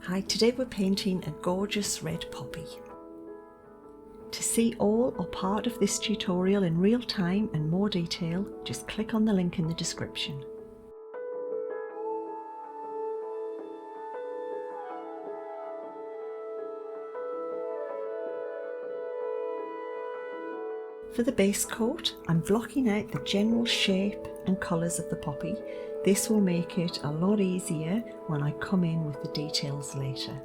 Hi, today we're painting a gorgeous red poppy. To see all or part of this tutorial in real time and more detail, just click on the link in the description. For the base coat, I'm blocking out the general shape and colours of the poppy. This will make it a lot easier when I come in with the details later.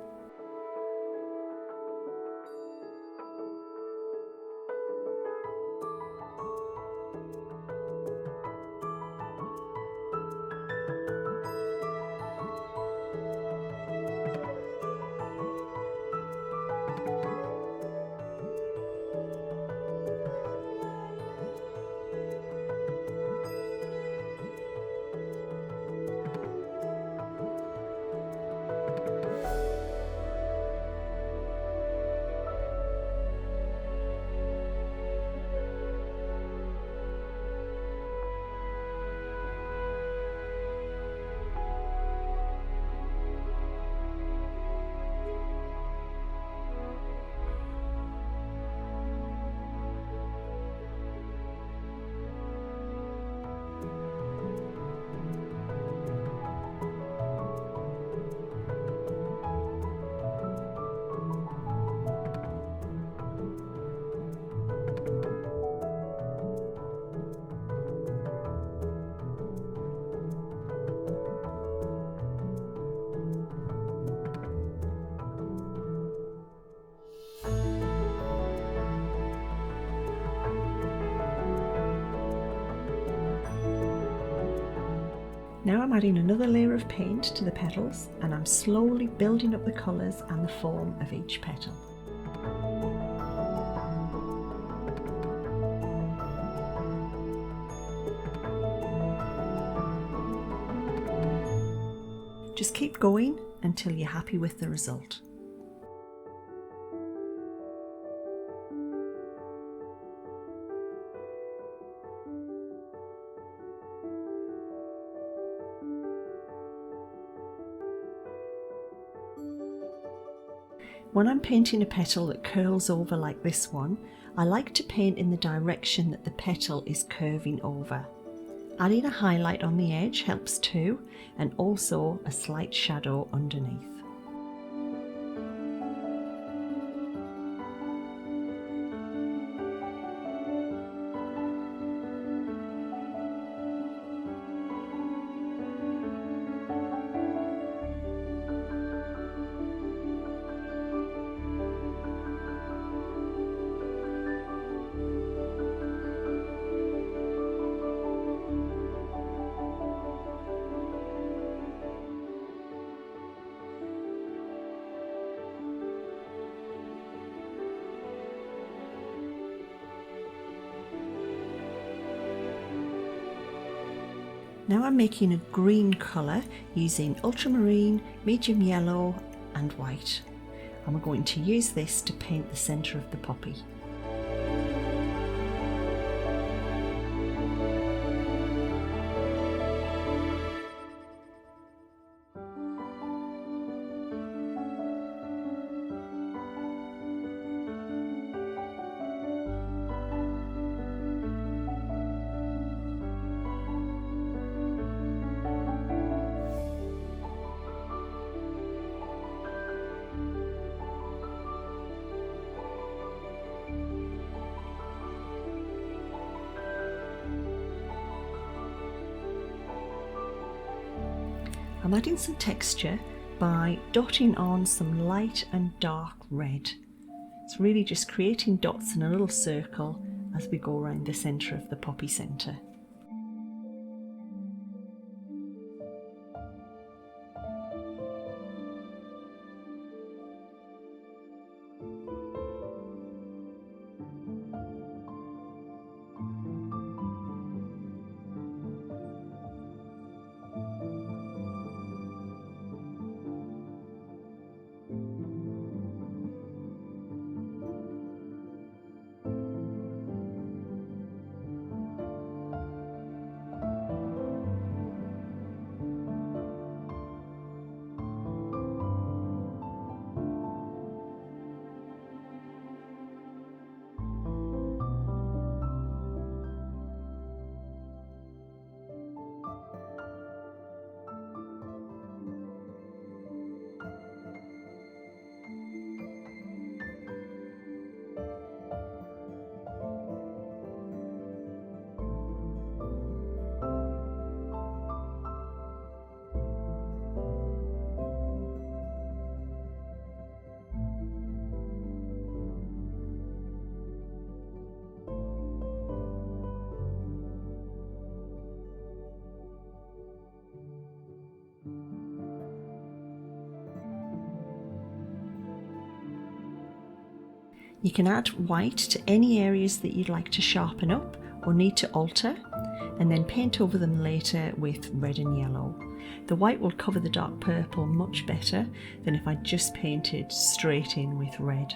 Now I'm adding another layer of paint to the petals, and I'm slowly building up the colours and the form of each petal. Just keep going until you're happy with the result. When I'm painting a petal that curls over like this one, I like to paint in the direction that the petal is curving over. Adding a highlight on the edge helps too, and also a slight shadow underneath. Now I'm making a green colour using ultramarine, medium yellow and white. And we're going to use this to paint the centre of the poppy. I'm adding some texture by dotting on some light and dark red. It's really just creating dots in a little circle as we go around the centre of the poppy centre. You can add white to any areas that you'd like to sharpen up or need to alter, and then paint over them later with red and yellow. The white will cover the dark purple much better than if I just painted straight in with red.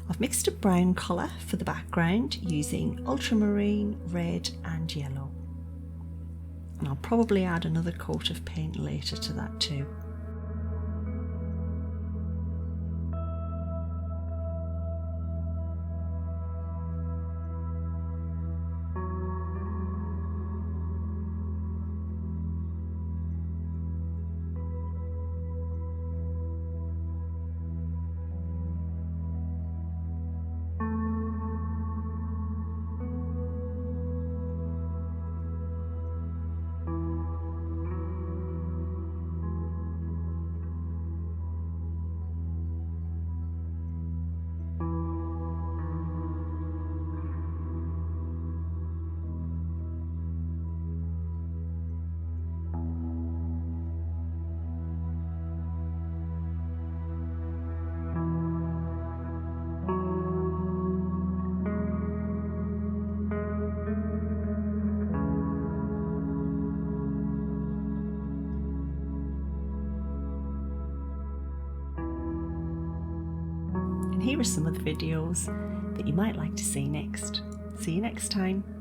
I've mixed a brown colour for the background using ultramarine, red and yellow. And I'll probably add another coat of paint later to that too. And here are some of the videos that you might like to see next. See you next time.